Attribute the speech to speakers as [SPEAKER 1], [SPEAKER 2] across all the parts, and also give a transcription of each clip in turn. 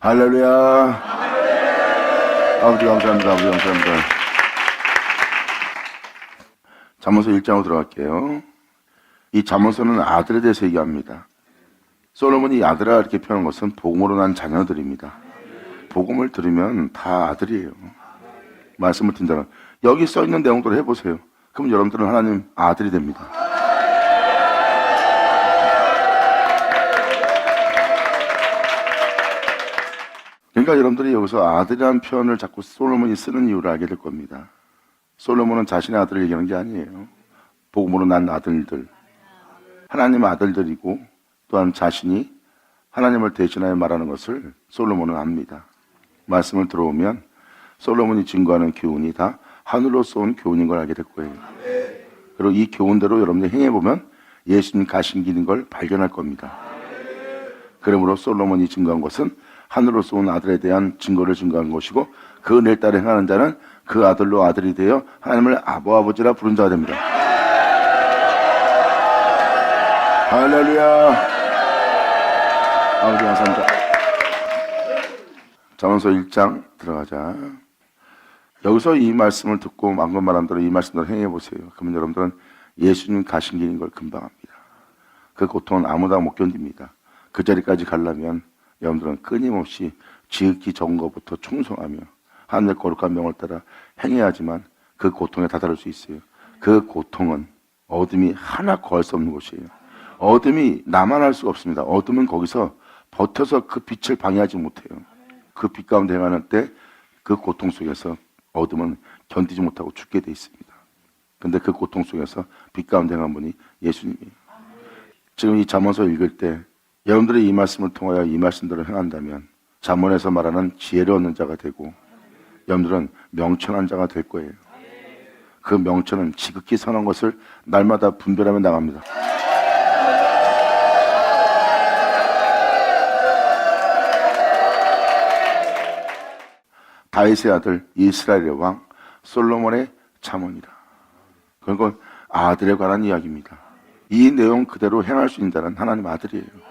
[SPEAKER 1] 할렐루야. 아버지 감사합니다. 아버지 감사합니다. 잠언서 1장으로 들어갈게요. 이 잠언서는 아들에 대해서 얘기합니다. 솔로몬이 아들아 이렇게 표현한 것은 복음으로 난 자녀들입니다. 복음을 들으면 다 아들이에요. 말씀을 듣는다면 여기 써있는 내용대로 해보세요. 그럼 여러분들은 하나님 아들이 됩니다. 그러니까 여러분들이 여기서 아들이라는 표현을 자꾸 솔로몬이 쓰는 이유를 알게 될 겁니다. 솔로몬은 자신의 아들을 얘기하는 게 아니에요. 복음으로 난 아들들, 하나님의 아들들이고 또한 자신이 하나님을 대신하여 말하는 것을 솔로몬은 압니다. 말씀을 들어오면 솔로몬이 증거하는 교훈이 다 하늘로서 온 교훈인 걸 알게 될 거예요. 그리고 이 교훈대로 여러분들이 행해보면 예수님 가신 길인 걸 발견할 겁니다. 그러므로 솔로몬이 증거한 것은 하늘로서 온 아들에 대한 증거를 증거한 것이고 그 낼 따라 행하는 자는 그 아들로 아들이 되어 하나님을 아버지라 부른 자가 됩니다. 할렐루야. 아버지 감사합니다. 잠언서 1장 들어가자. 여기서 이 말씀을 듣고 방금 말한 대로 이 말씀대로 행해보세요. 그러면 여러분들은 예수님 가신 길인 걸 금방 압니다. 그 고통은 아무나 못 견딥니다. 그 자리까지 가려면 여러분들은 끊임없이 지극히 적은 것부터 충성하며 하나님의 거룩한 명을 따라 행해야지만 그 고통에 다다를 수 있어요. 그 고통은 어둠이 하나 거할 수 없는 곳이에요. 어둠이 나만 할 수가 없습니다. 어둠은 거기서 버텨서 그 빛을 방해하지 못해요. 그 빛 가운데 행하는 때 그 고통 속에서 어둠은 견디지 못하고 죽게 돼 있습니다. 근데 그 고통 속에서 빛 가운데 행한 분이 예수님이에요. 지금 이 잠언서 읽을 때 여러분들이 이 말씀을 통하여 이 말씀대로 행한다면 잠언에서 말하는 지혜를 얻는 자가 되고 여러분들은 명철한 자가 될 거예요. 그 명철은 지극히 선한 것을 날마다 분별하며 나갑니다. 다윗의 아들 이스라엘의 왕 솔로몬의 잠언이라. 그건 아들에 관한 이야기입니다. 이 내용 그대로 행할 수 있는 자는 하나님 아들이에요.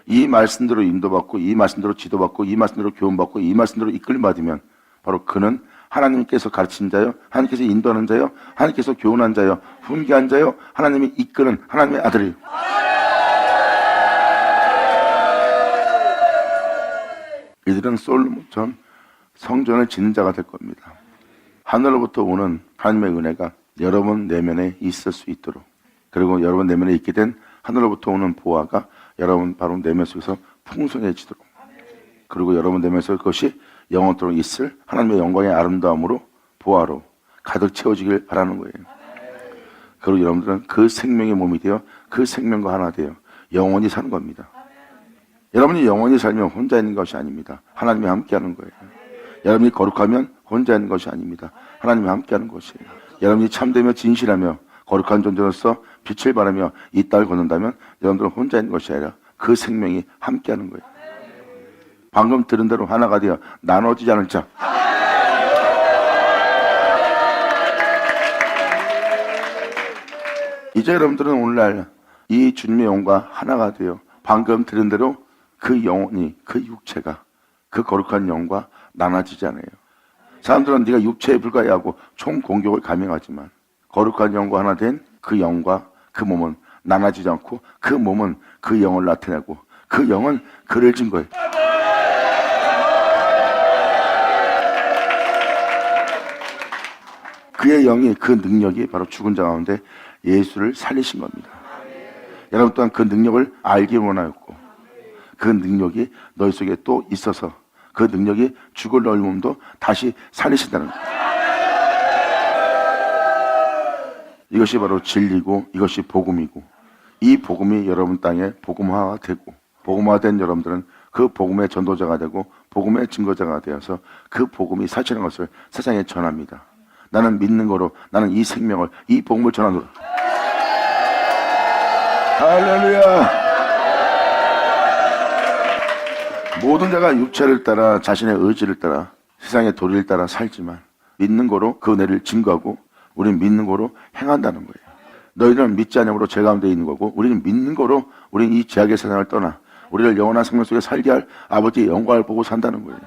[SPEAKER 1] 이 말씀대로 인도받고 이 말씀대로 지도받고 이 말씀대로 교훈받고 이 말씀대로 이끌림받으면 바로 그는 하나님께서 가르친 자요, 하나님께서 인도하는 자요, 하나님께서 교훈한 자요, 훈계한 자요, 하나님이 이끄는 하나님의 아들이에요. 이들은 솔로몬처럼 성전을 짓는 자가 될 겁니다. 하늘로부터 오는 하나님의 은혜가 여러분 내면에 있을 수 있도록, 그리고 여러분 내면에 있게 된 하늘로부터 오는 보화가 여러분 바로 내면 속에서 풍성해지도록, 그리고 여러분 내면에서 그것이 영원토록 있을 하나님의 영광의 아름다움으로 보화로 가득 채워지길 바라는 거예요. 그리고 여러분들은 그 생명의 몸이 되어 그 생명과 하나 되어 영원히 사는 겁니다. 여러분이 영원히 살면 혼자 있는 것이 아닙니다. 하나님이 함께하는 거예요. 여러분이 거룩하면 혼자 있는 것이 아닙니다. 하나님이 함께하는 것이에요. 여러분이 참되며 진실하며 거룩한 존재로서 빛을 발하며 이 땅을 걷는다면 여러분들은 혼자 있는 것이 아니라 그 생명이 함께하는 거예요. 방금 들은 대로 하나가 되어 나눠지지 않을 자. 이제 여러분들은 오늘날 이 주님의 영과 하나가 되어 방금 들은 대로 그 영혼이, 그 육체가, 그 거룩한 영과 나눠지지 않아요. 사람들은 네가 육체에 불과해하고 총 공격을 감행하지만 거룩한 영과 하나 된 그 영과 그 몸은 나눠지지 않고 그 몸은 그 영을 나타내고 그 영은 그를 진 거예요. 그의 영이, 그 능력이 바로 죽은 자 가운데 예수를 살리신 겁니다. 여러분 또한 그 능력을 알기 원하였고 그 능력이 너희 속에 또 있어서 그 능력이 죽을 너희 몸도 다시 살리신다는 거예요. 이것이 바로 진리고 이것이 복음이고 이 복음이 여러분 땅에 복음화가 되고 복음화된 여러분들은 그 복음의 전도자가 되고 복음의 증거자가 되어서 그 복음이 사실인 것을 세상에 전합니다. 나는 믿는 거로 나는 이 생명을 이 복음을 전하노라. 할렐루야. 모든 자가 육체를 따라 자신의 의지를 따라 세상의 도리를 따라 살지만 믿는 거로 그 은혜를 증거하고 우리는 믿는 거로 행한다는 거예요. 너희는 믿지 않음으로 죄 가운데 있는 거고 우리는 믿는 거로 우리는 이 죄악의 세상을 떠나 우리를 영원한 생명 속에 살게 할 아버지의 영광을 보고 산다는 거예요.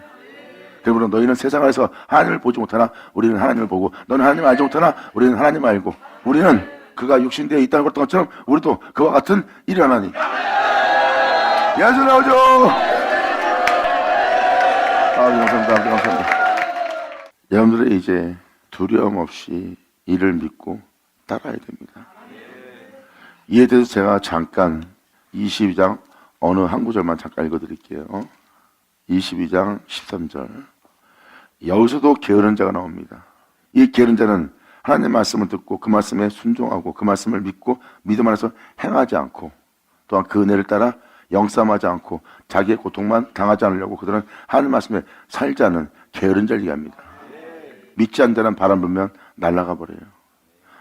[SPEAKER 1] 그러므로 너희는 세상에서 하나님을 보지 못하나 우리는 하나님을 보고, 너는 하나님을 알지 못하나 우리는 하나님을 알고, 우리는 그가 육신되어 있다는 것처럼 우리도 그와 같은 일을 하나니. 예수 나오죠. 감사합니다. 감사합니다. 여러분들이 이제 두려움 없이 이를 믿고 따라야 됩니다. 이에 대해서 제가 잠깐 22장 어느 한 구절만 잠깐 읽어드릴게요. 22장 13절. 여기서도 게으른 자가 나옵니다. 이 게으른 자는 하나님의 말씀을 듣고 그 말씀에 순종하고 그 말씀을 믿고 믿음 안에서 행하지 않고, 또한 그 은혜를 따라 영쌈하지 않고 자기의 고통만 당하지 않으려고 그들은 하나님 말씀에 살지 않는 게으른 자를 얘기합니다. 믿지 않는 자는 바람 불면 날아가 버려요.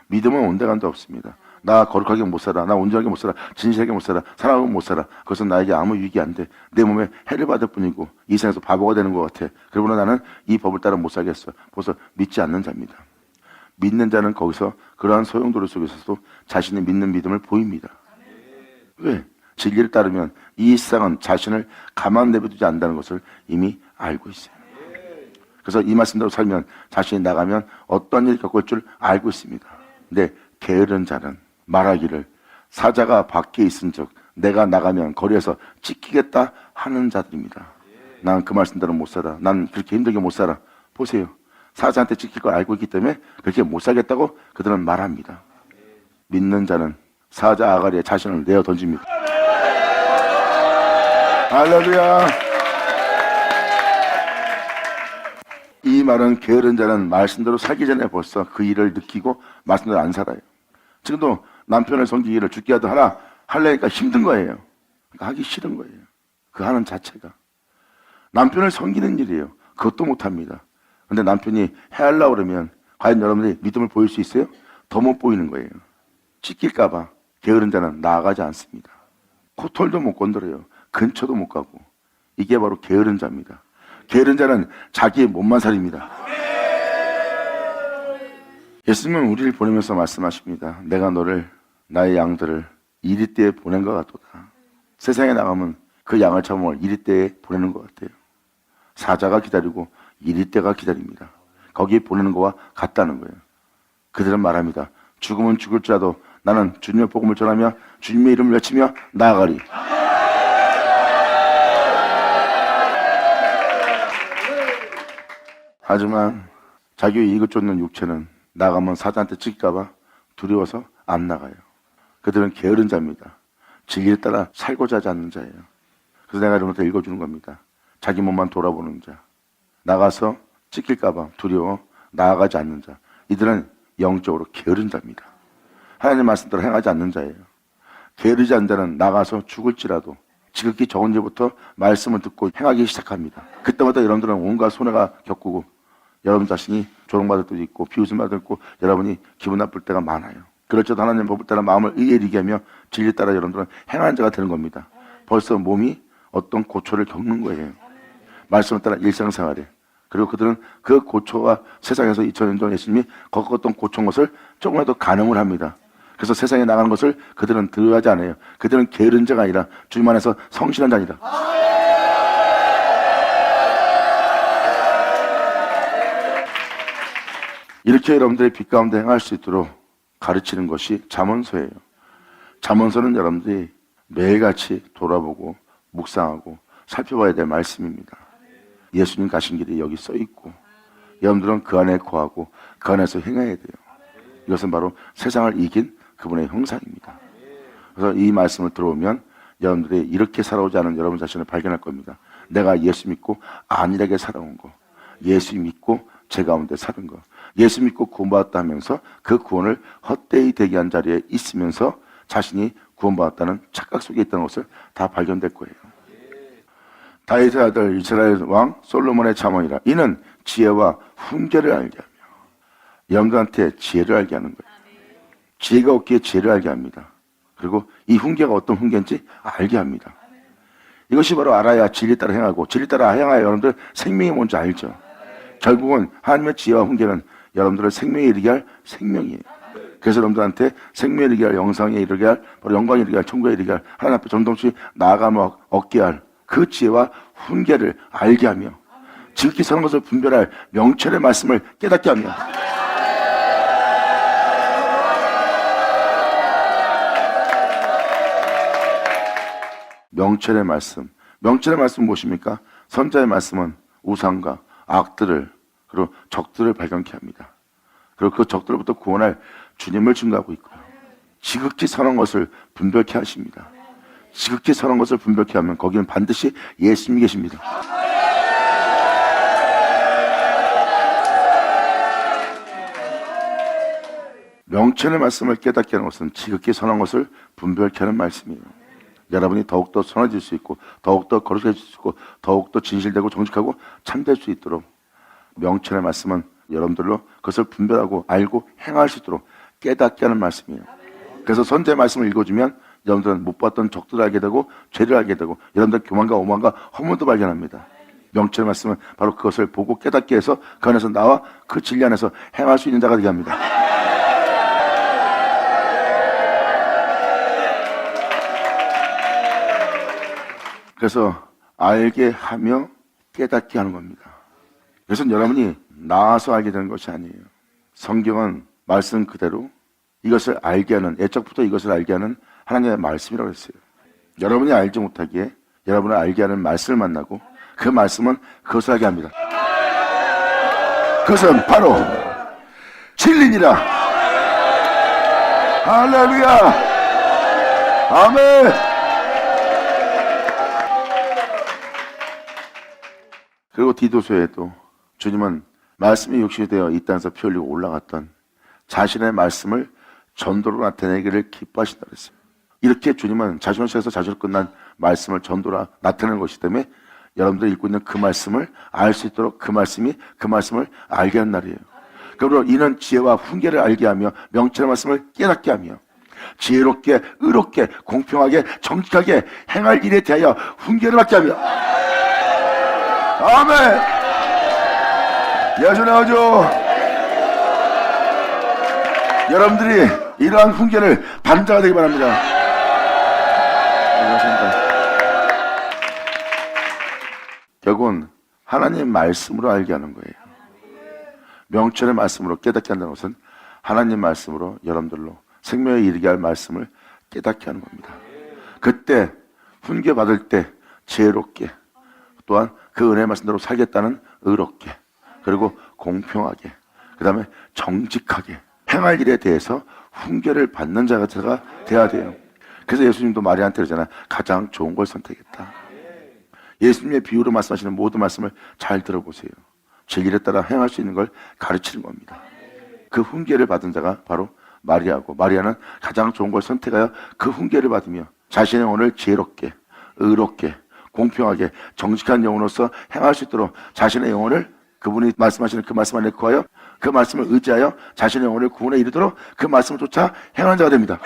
[SPEAKER 1] 믿음은 온데간데 없습니다. 나 거룩하게 못 살아, 나 온전하게 못 살아, 진실하게 못 살아, 사랑하고 못 살아, 그것은 나에게 아무 유익이 안 돼. 내 몸에 해를 받을 뿐이고 이 세상에서 바보가 되는 것 같아. 그러므로 나는 이 법을 따라 못 살겠어. 벌써 믿지 않는 자입니다. 믿는 자는 거기서 그러한 소용돌이 속에서도 자신의 믿는 믿음을 보입니다. 왜? 진리를 따르면 이 세상은 자신을 가만 내버려두지 않는다는 것을 이미 알고 있어요. 그래서 이 말씀대로 살면 자신이 나가면 어떤 일이 겪을 줄 알고 있습니다. 근데 게으른 자는 말하기를 사자가 밖에 있은 즉 내가 나가면 거리에서 찢기겠다 하는 자들입니다. 난 그 말씀대로 못 살아. 난 그렇게 힘들게 못 살아. 보세요. 사자한테 찢길 걸 알고 있기 때문에 그렇게 못 살겠다고 그들은 말합니다. 믿는 자는 사자 아가리에 자신을 내어 던집니다. 할렐루야. 이 말은 게으른 자는 말씀대로 살기 전에 벌써 그 일을 느끼고 말씀대로 안 살아요. 지금도 남편을 섬기기를 죽게 하도 하려니까 힘든 거예요. 그러니까 하기 싫은 거예요. 그 하는 자체가. 남편을 섬기는 일이에요. 그것도 못합니다. 근데 남편이 해하려고 그러면 과연 여러분들이 믿음을 보일 수 있어요? 더 못 보이는 거예요. 찢길까봐 게으른 자는 나아가지 않습니다. 코털도 못 건드려요. 근처도 못 가고. 이게 바로 게으른 자입니다. 게으른 자는 자기의 몸만 살입니다. 예수님은 우리를 보내면서 말씀하십니다. 내가 너를, 나의 양들을 이리때에 보낸 것 같도다. 세상에 나가면 그 양을 잡으면 이리때에 보내는 것 같아요. 사자가 기다리고 이리때가 기다립니다. 거기에 보내는 것과 같다는 거예요. 그들은 말합니다. 죽으면 죽을지라도 나는 주님의 복음을 전하며 주님의 이름을 외치며 나아가리. 하지만 자기의 이익을 쫓는 육체는 나가면 사자한테 찢길까봐 두려워서 안 나가요. 그들은 게으른 자입니다. 진리를 따라 살고자 하지 않는 자예요. 그래서 내가 여러분한테 읽어주는 겁니다. 자기 몸만 돌아보는 자, 나가서 찢길까봐 두려워 나아가지 않는 자, 이들은 영적으로 게으른 자입니다. 하나님의 말씀대로 행하지 않는 자예요. 게으르지 않는 자는 나가서 죽을지라도 지극히 적은 일부터 말씀을 듣고 행하기 시작합니다. 그때마다 여러분들은 온갖 손해가 겪고 여러분 자신이 조롱받을 때도 있고 비웃음 받을 때도 있고 여러분이 기분 나쁠 때가 많아요. 그럴지라도 하나님 법을 따라 마음을 의에 하며 진리 따라 여러분들은 행하는 자가 되는 겁니다. 벌써 몸이 어떤 고초를 겪는 거예요. 말씀을 따라 일상생활에. 그리고 그들은 그 고초가 세상에서 2000년 전 예수님이 겪었던 고초인 것을 조금이라도 가늠을 합니다. 그래서 세상에 나가는 것을 그들은 두려워하지 않아요. 그들은 게으른 자가 아니라 주님 안에서 성실한 자니라. 이렇게 여러분들의 빛 가운데 행할 수 있도록 가르치는 것이 잠언서예요. 잠언서는 여러분들이 매일같이 돌아보고 묵상하고 살펴봐야 될 말씀입니다. 예수님 가신 길이 여기 써 있고 여러분들은 그 안에 거하고 그 안에서 행해야 돼요. 이것은 바로 세상을 이긴 그분의 형상입니다. 그래서 이 말씀을 들어오면 여러분들이 이렇게 살아오지 않은 여러분 자신을 발견할 겁니다. 내가 예수 믿고 안일하게 살아온 거, 예수 믿고 제 가운데 사는 거, 예수 믿고 구원받았다 하면서 그 구원을 헛되이 대기한 자리에 있으면서 자신이 구원받았다는 착각 속에 있다는 것을 다 발견될 거예요. 다윗의 아들 이스라엘 왕 솔로몬의 잠언이라. 이는 지혜와 훈계를 알게 하며. 여러분들한테 지혜를 알게 하는 거예요. 지혜가 없기에 지혜를 알게 합니다. 그리고 이 훈계가 어떤 훈계인지 알게 합니다. 이것이 바로 알아야 진리 따라 행하고 진리 따라 행하여 여러분들 생명이 뭔지 알죠. 결국은 하나님의 지혜와 훈계는 여러분들을 생명에 이르게 할 생명이에요. 그래서 여러분들한테 생명에 이르게 할, 영상에 이르게 할, 바로 영광에 이르게 할, 천국에 이르게 할, 하나님 앞에 정동치 나아가며 얻게 할 그 지혜와 훈계를 알게 하며 지극히 선한 것을 분별할 명철의 말씀을 깨닫게 하며 명철의 말씀. 명철의 말씀은 무엇입니까? 선자의 말씀은 우상과 악들을 그리고 적들을 발견케 합니다. 그리고 그 적들로부터 구원할 주님을 증거하고 있고요. 지극히 선한 것을 분별케 하십니다. 지극히 선한 것을 분별케 하면 거기는 반드시 예수님이 계십니다. 명철의 말씀을 깨닫게 하는 것은 지극히 선한 것을 분별케 하는 말씀이에요. 여러분이 더욱더 선해질 수 있고 더욱더 거룩해질 수 있고 더욱더 진실되고 정직하고 참될 수 있도록 명철의 말씀은 여러분들로 그것을 분별하고 알고 행할 수 있도록 깨닫게 하는 말씀이에요. 그래서 선자의 말씀을 읽어주면 여러분들은 못 봤던 적들을 알게 되고 죄를 알게 되고 여러분들 교만과 오만과 허물도 발견합니다. 명철의 말씀은 바로 그것을 보고 깨닫게 해서 그 안에서 나와 그 진리 안에서 행할 수 있는 자가 되게 합니다. 그래서 알게 하며 깨닫게 하는 겁니다. 그래서 여러분이 나와서 알게 되는 것이 아니에요. 성경은 말씀 그대로 이것을 알게 하는, 애적부터 이것을 알게 하는 하나님의 말씀이라고 했어요. 여러분이 알지 못하기에 여러분을 알게 하는 말씀을 만나고 그 말씀은 그것을 알게 합니다. 그것은 바로 진리니라. 할렐루야. 아멘. 그리고 디도서에도 주님은 말씀이 육신이 되어 이 땅에서 피 흘리고 올라갔던 자신의 말씀을 전도로 나타내기를 기뻐하신다 그랬어요. 이렇게 주님은 자신을 통해서 자신을 끝난 말씀을 전도로 나타내는 것이기 때문에 여러분들이 읽고 있는 그 말씀을 알 수 있도록 그 말씀을 알게 하는 날이에요. 그러므로 이는 지혜와 훈계를 알게 하며 명철의 말씀을 깨닫게 하며 지혜롭게 의롭게 공평하게 정직하게 행할 일에 대하여 훈계를 받게 하며 아멘. 예수 나오죠. 여러분들이 이러한 훈계를 받는 자가 되기 바랍니다. 결국은 하나님 말씀으로 알게 하는 거예요. 명철의 말씀으로 깨닫게 한다는 것은 하나님 말씀으로 여러분들로 생명에 이르게 할 말씀을 깨닫게 하는 겁니다. 그때 훈계 받을 때 지혜롭게 또한 그 은혜의 말씀대로 살겠다는 의롭게 그리고 공평하게 그 다음에 정직하게 행할 일에 대해서 훈계를 받는 자가 돼야 돼요. 그래서 예수님도 마리아한테 그러잖아요. 가장 좋은 걸 선택했다. 예수님의 비유로 말씀하시는 모든 말씀을 잘 들어보세요. 제 일에 따라 행할 수 있는 걸 가르치는 겁니다. 그 훈계를 받은 자가 바로 마리아고 마리아는 가장 좋은 걸 선택하여 그 훈계를 받으며 자신의 영혼을 지혜롭게 의롭게 공평하게 정직한 영혼으로서 행할 수 있도록 자신의 영혼을 그분이 말씀하시는 그 말씀 안에 거하여 그 말씀을 의지하여 자신의 영혼을 구원에 이르도록 그 말씀을 쫓아 행하는 자가 됩니다.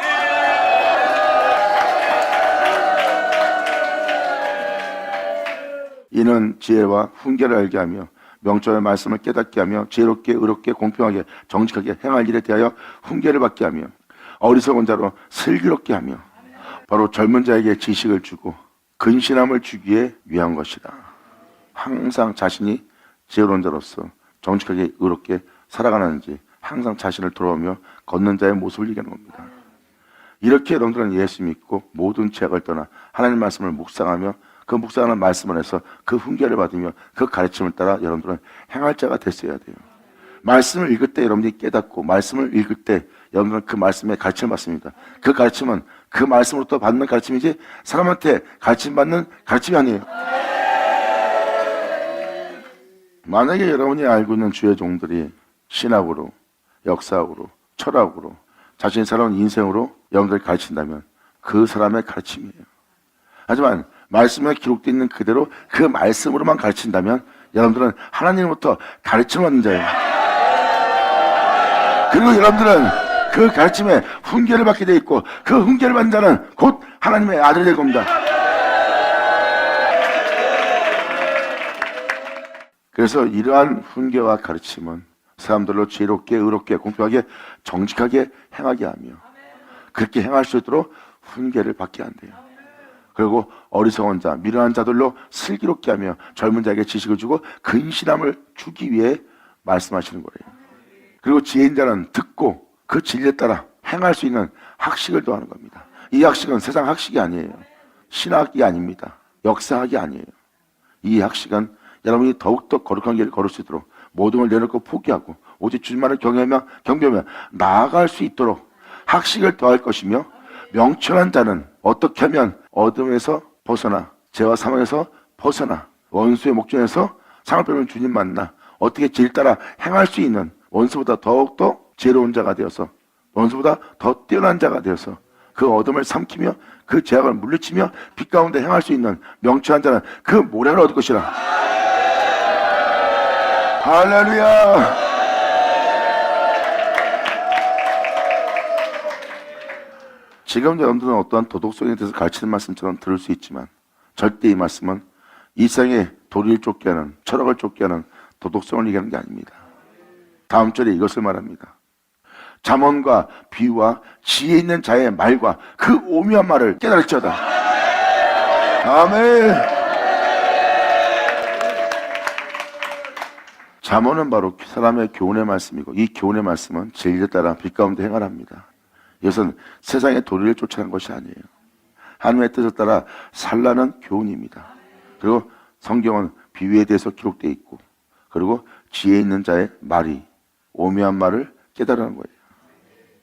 [SPEAKER 1] 이는 지혜와 훈계를 알게 하며 명철의 말씀을 깨닫게 하며 지혜롭게 의롭게 공평하게 정직하게 행할 일에 대하여 훈계를 받게 하며 어리석은 자로 슬기롭게 하며 바로 젊은 자에게 지식을 주고 근신함을 주기에 위한 것이다. 항상 자신이 지혜로운 자로서 정직하게 의롭게 살아가는지 항상 자신을 돌아보며 걷는 자의 모습을 얘기하는 겁니다. 이렇게 여러분들은 예수 믿고 모든 죄악을 떠나 하나님 말씀을 묵상하며 그 묵상하는 말씀 안에서 그 훈계를 받으며 그 가르침을 따라 여러분들은 행할 자가 됐어야 돼요. 말씀을 읽을 때 여러분들이 깨닫고 말씀을 읽을 때 여러분들은 그 말씀에 가르침을 받습니다. 그 가르침은 그 말씀으로부터 받는 가르침이지 사람한테 가르침 받는 가르침이 아니에요. 만약에 여러분이 알고 있는 주의 종들이 신학으로 역사학으로 철학으로 자신이 살아온 인생으로 여러분들을 가르친다면 그 사람의 가르침이에요. 하지만 말씀에 기록되어 있는 그대로 그 말씀으로만 가르친다면 여러분들은 하나님으로부터 가르침을 받는 자예요. 그리고 여러분들은 그 가르침에 훈계를 받게 되어 있고 그 훈계를 받는 자는 곧 하나님의 아들이 될 겁니다. 그래서 이러한 훈계와 가르침은 사람들로 지혜롭게 의롭게 공평하게 정직하게 행하게 하며 그렇게 행할 수 있도록 훈계를 받게 한대요. 그리고 어리석은 자, 미련한 자들로 슬기롭게 하며 젊은 자에게 지식을 주고 근신함을 주기 위해 말씀하시는 거예요. 그리고 지혜인 자는 듣고 그 진리에 따라 행할 수 있는 학식을 더하는 겁니다. 이 학식은 세상 학식이 아니에요. 신학이 아닙니다. 역사학이 아니에요. 이 학식은 여러분이 더욱더 거룩한 길을 걸을 수 있도록 모든 걸 내놓고 포기하고 오직 주님만을 경배하며 나아갈 수 있도록 학식을 더할 것이며, 명철한 자는 어떻게 하면 어둠에서 벗어나 죄와 사망에서 벗어나 원수의 목전에서 상을 빼는 주님 만나 어떻게 질 따라 행할 수 있는 원수보다 더욱더 지혜로운 자가 되어서 원수보다 더 뛰어난 자가 되어서 그 어둠을 삼키며 그 죄악을 물리치며 빛 가운데 행할 수 있는 명철한 자는 그 모략을 얻을 것이라. 할렐루야. 지금 여러분들은 어떠한 도덕성에 대해서 가르치는 말씀처럼 들을 수 있지만 절대 이 말씀은 일상의 도리를 쫓게 하는, 철학을 쫓게 하는 도덕성을 얘기하는 게 아닙니다. 다음 절에 이것을 말합니다. 잠언과 비유와 지혜 있는 자의 말과 그 오묘한 말을 깨달을지어다. 아멘. 잠언은 바로 사람의 교훈의 말씀이고 이 교훈의 말씀은 진리에 따라 빛 가운데 행하랍니다. 이것은 세상의 도리를 쫓아가는 것이 아니에요. 하나님의 뜻에 따라 살라는 교훈입니다. 그리고 성경은 비유에 대해서 기록되어 있고 그리고 지혜 있는 자의 말이 오묘한 말을 깨달으는 거예요.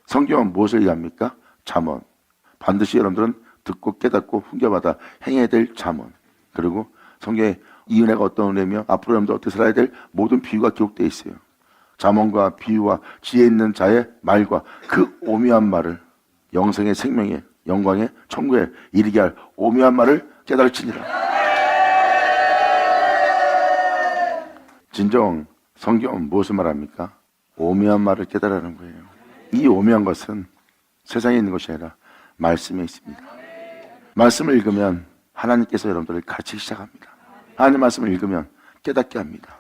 [SPEAKER 1] 성경은 무엇을 얘기합니까? 잠언. 반드시 여러분들은 듣고 깨닫고 훈계받아 행해야 될 잠언. 그리고 성경에 이 은혜가 어떤 은혜며 앞으로 여러분들 어떻게 살아야 될 모든 비유가 기록되어 있어요. 잠언과 비유와 지혜 있는 자의 말과 그 오묘한 말을 영생의 생명의 영광의 천국에 이르게 할 오묘한 말을 깨달을지니라. 진정 성경은 무엇을 말합니까? 오묘한 말을 깨달으라는 거예요. 이 오묘한 것은 세상에 있는 것이 아니라 말씀에 있습니다. 말씀을 읽으면 하나님께서 여러분들을 가르치기 시작합니다. 하나님 말씀을 읽으면 깨닫게 합니다.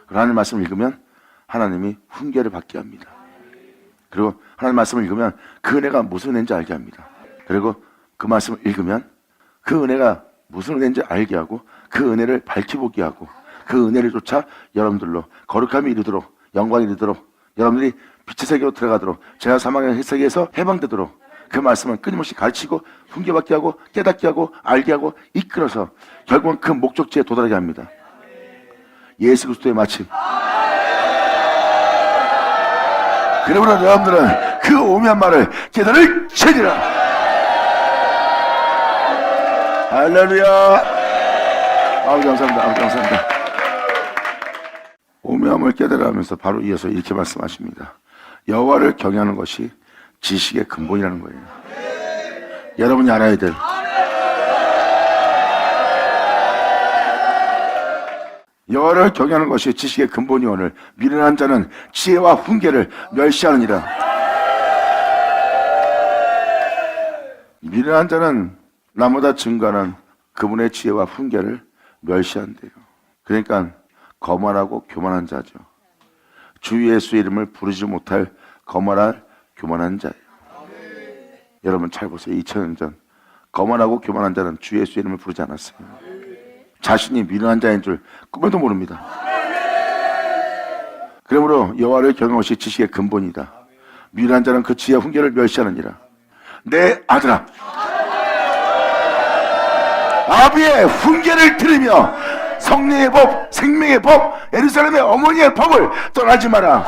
[SPEAKER 1] 하나님 말씀을 읽으면 하나님이 훈계를 받게 합니다. 그리고 하나님 말씀을 읽으면 그 은혜가 무슨 은혜인지 알게 합니다. 그리고 그 말씀을 읽으면 그 은혜가 무슨 은혜인지 알게 하고 그 은혜를 밝히보게 하고 그 은혜를 쫓아 여러분들로 거룩함이 이르도록 영광이 이르도록 여러분들이 빛의 세계로 들어가도록 죄와 사망의 세계에서 해방되도록 그 말씀을 끊임없이 가르치고 훈계받게 하고 깨닫게 하고 알게 하고 이끌어서 결국은 그 목적지에 도달하게 합니다. 예수 그리스도의 마침. 그러므로 여러분들은 그 오묘한 말을 깨달을 지니라. 할렐루야. 아버지 감사합니다. 아버지 감사합니다. 오묘함을 깨달아 하면서 바로 이어서 이렇게 말씀하십니다. 여호와를 경외하는 것이 지식의 근본이라는 거예요. 여러분이 알아야 될 여호와를 경외하는 것이 지식의 근본이오늘 미련한 자는 지혜와 훈계를 멸시하느니라. 미련한 자는 나보다 증거하는 그분의 지혜와 훈계를 멸시한대요. 그러니까 거만하고 교만한 자죠. 주 예수의 이름을 부르지 못할 거만할 교만한 자예요. 여러분 잘 보세요. 2000년 전 거만하고 교만한 자는 주 예수의 이름을 부르지 않았어요. 자신이 미련한 자인 줄 꿈에도 모릅니다. 그러므로 여호와를 경외하는 것이 지식의 근본이다. 미련한 자는 그 지혜와 훈계를 멸시하느니라. 내 아들아, 아비의 훈계를 들으며 성령의 법, 생명의 법, 예루살렘의 어머니의 법을 떠나지 마라.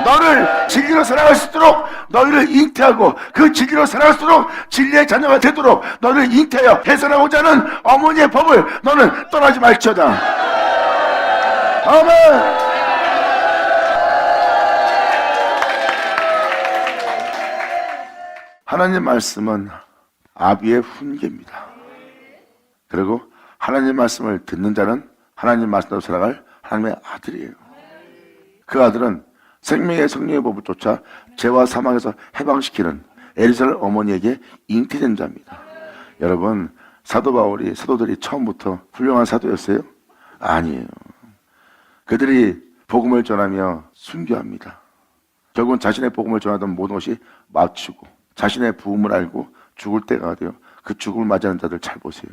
[SPEAKER 1] 너를 진리로 살아갈 수 있도록 너희를 잉태하고 그 진리로 살아갈 수 있도록 진리의 자녀가 되도록 너를 잉태하여 해산하고자 하는 어머니의 법을 너는 떠나지 말지어다. 아멘. 하나님 말씀은 아비의 훈계입니다. 그리고 하나님 말씀을 듣는 자는 하나님 말씀대로 살아갈 하나님의 아들이에요. 그 아들은 생명의 성령의 법을 쫓아 죄와 사망에서 해방시키는 에리사를 어머니에게 잉태된 자입니다. 여러분, 사도 바울이 사도들이 처음부터 훌륭한 사도였어요? 아니에요. 그들이 복음을 전하며 순교합니다. 결국은 자신의 복음을 전하던 모든 것이 막히고 자신의 부음을 알고 죽을 때가 되어 그 죽음을 맞이하는 자들 잘 보세요.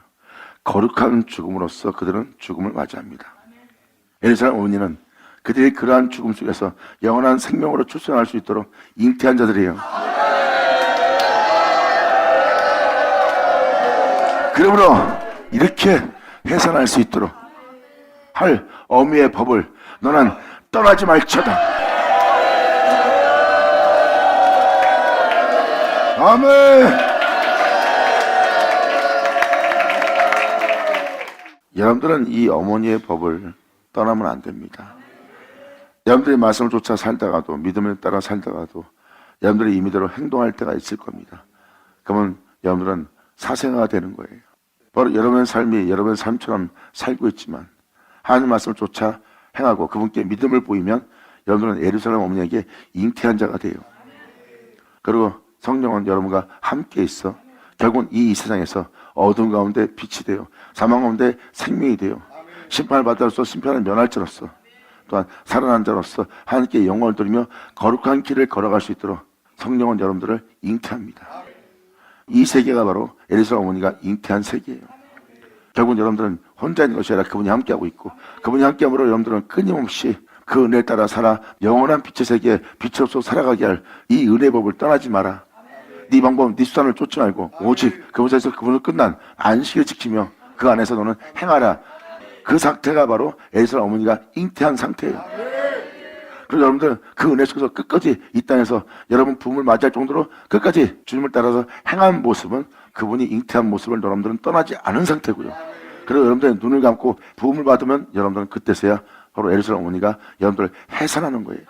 [SPEAKER 1] 거룩한 죽음으로써 그들은 죽음을 맞이합니다. 예루살렘 어머니는 그들이 그러한 죽음 속에서 영원한 생명으로 출생할 수 있도록 잉태한 자들이에요. 그러므로 이렇게 해산할 수 있도록 할 어미의 법을 너는 떠나지 말처다. 아멘. 여러분들은 이 어머니의 법을 떠나면 안 됩니다. 여러분들이 말씀을 쫓아 살다가도 믿음을 따라 살다가도 여러분들이 임의대로 행동할 때가 있을 겁니다. 그러면 여러분들은 사생아가 되는 거예요. 바로 여러분의 삶이 여러분의 삶처럼 살고 있지만 하나님 말씀을 쫓아 행하고 그분께 믿음을 보이면 여러분들은 예루살렘 어머니에게 잉태한 자가 돼요. 그리고 성령은 여러분과 함께 있어 결국은 이 세상에서 어두운 가운데 빛이 되어 사망 가운데 생명이 되어 심판을 받아서 심판을 면할 자로서 또한 살아난 자로서 하나님께 영광을 돌리며 거룩한 길을 걸어갈 수 있도록 성령은 여러분들을 잉태합니다. 이 세계가 바로 예루살렘 어머니가 잉태한 세계예요. 결국은 여러분들은 혼자 있는 것이 아니라 그분이 함께하고 있고 그분이 함께함으로 여러분들은 끊임없이 그 은혜에 따라 살아 영원한 빛의 세계에 빛으로서 살아가게 할 이 은혜의 법을 떠나지 마라. 네 방법, 네 수단을 쫓지 말고 오직 그곳에서 그분을 끝난 안식을 지키며 그 안에서 너는 행하라. 그 상태가 바로 예루살렘 어머니가 잉태한 상태예요. 그리고 여러분들 그 은혜 속에서 끝까지 이 땅에서 여러분 부흥을 맞이할 정도로 끝까지 주님을 따라서 행한 모습은 그분이 잉태한 모습을 여러분들은 떠나지 않은 상태고요. 그리고 여러분들의 눈을 감고 부흥을 받으면 여러분들은 그때서야 바로 예루살렘 어머니가 여러분들을 해산하는 거예요.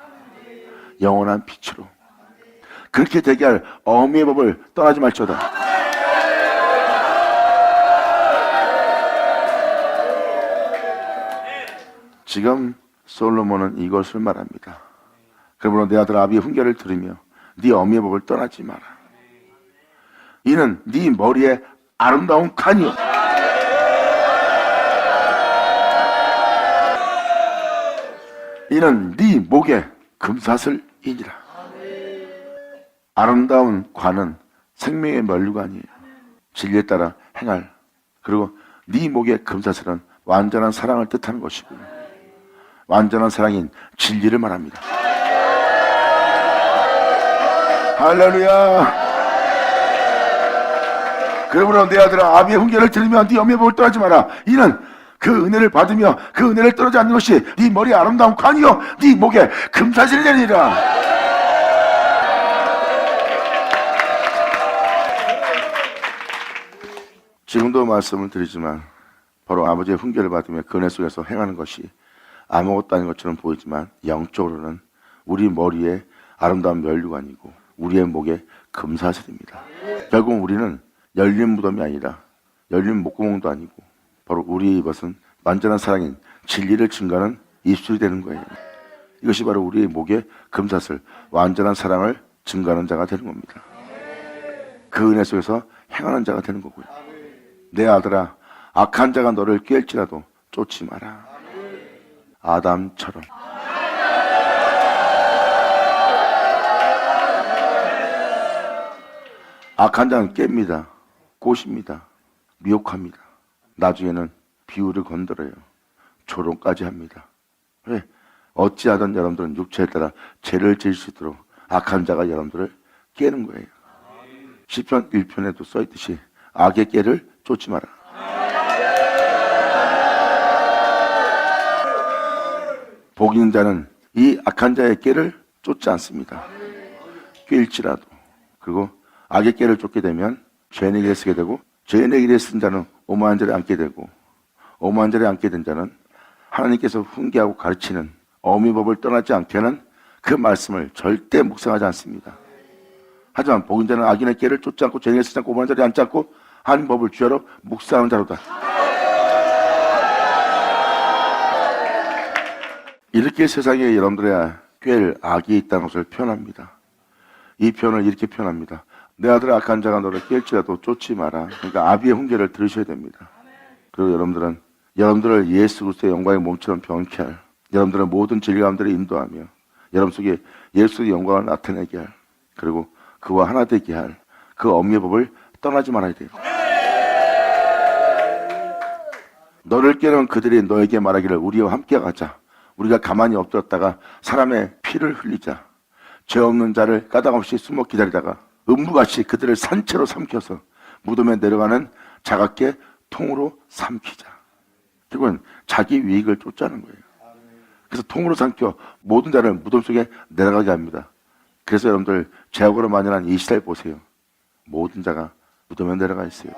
[SPEAKER 1] 영원한 빛으로. 그렇게 되게 할 어미의 법을 떠나지 말지어다. 지금 솔로몬은 이것을 말합니다. 그러므로 내 아들 아비의 훈계를 들으며 네 어미의 법을 떠나지 마라. 이는 네 머리에 아름다운 칸이요 이는 네 목에 금사슬이니라. 아름다운 관은 생명의 면류관이에요. 진리에 따라 행할. 그리고 네 목의 금사슬은 완전한 사랑을 뜻하는 것이고요. 완전한 사랑인 진리를 말합니다. 할렐루야. 그러므로 내 아들아 아비의 훈계를 들으며 네 어미의 법을 떠나지 마라. 이는 그 은혜를 받으며 그 은혜를 떠나지 않는 것이 네 머리에 아름다운 관이요 네 목에 금사슬이 되리라. 지금도 말씀을 드리지만 바로 아버지의 훈계를 받으며 그 은혜 속에서 행하는 것이 아무것도 아닌 것처럼 보이지만 영적으로는 우리 머리에 아름다운 면류관이고 우리의 목에 금사슬입니다. 결국 우리는 열린 무덤이 아니라 열린 목구멍도 아니고 바로 우리의 이것은 완전한 사랑인 진리를 증거하는 입술이 되는 거예요. 이것이 바로 우리의 목에 금사슬, 완전한 사랑을 증거하는 자가 되는 겁니다. 그 은혜 속에서 행하는 자가 되는 거고요. 내 아들아 악한 자가 너를 꾀일지라도 쫓지 마라. 아담처럼. 악한 자는 깹니다. 꼬십니다. 미혹합니다. 나중에는 비유를 건드려요. 조롱까지 합니다. 왜? 어찌하든 여러분들은 육체에 따라 죄를 지을 수 있도록 악한 자가 여러분들을 깨는 거예요. 시편 1편에도 써있듯이 악의 깨를 쫓지 마라. 복 있는 자는 이 악한 자의 깨를 쫓지 않습니다. 꾀일지라도. 그리고 악의 깨를 쫓게 되면 죄의 길에 서게 되고 죄의 길에 쓴 자는 오만한 자리에 앉게 되고 오만한 자리에 앉게 된 자는 하나님께서 훈계하고 가르치는 어미법을 떠나지 않게 하는 그 말씀을 절대 묵상하지 않습니다. 하지만 복 있는 자는 악인의 깨를 쫓지 않고 죄의 길에 쓰지 않고 오만한 자리에 앉지 않고 하나님 법을 주야로 묵상하는 자로다. 이렇게 세상에 여러분들의 꾀를 악이 있다는 것을 표현합니다. 이 표현을 이렇게 표현합니다. 내 아들 악한 자가 너를 깰지라도 쫓지 마라. 그러니까 아비의 훈계를 들으셔야 됩니다. 그리고 여러분들은 여러분들을 예수 그리스도의 영광의 몸처럼 병케 할 여러분들의 모든 진리 가운데를 인도하며 여러분 속에 예수의 영광을 나타내게 할, 그리고 그와 하나 되게 할 그 엄의 법을 떠나지 말아야 돼요. 너를 깨는 그들이 너에게 말하기를 우리와 함께 가자. 우리가 가만히 엎드렸다가 사람의 피를 흘리자. 죄 없는 자를 까닭없이 숨어 기다리다가 음부같이 그들을 산채로 삼켜서 무덤에 내려가는 자각게 통으로 삼키자. 결국은 자기 유익을 쫓자는 거예요. 그래서 통으로 삼켜 모든 자를 무덤 속에 내려가게 합니다. 그래서 여러분들 죄악으로 만연한 이 시대를 보세요. 모든 자가 무덤에 내려가 있어요.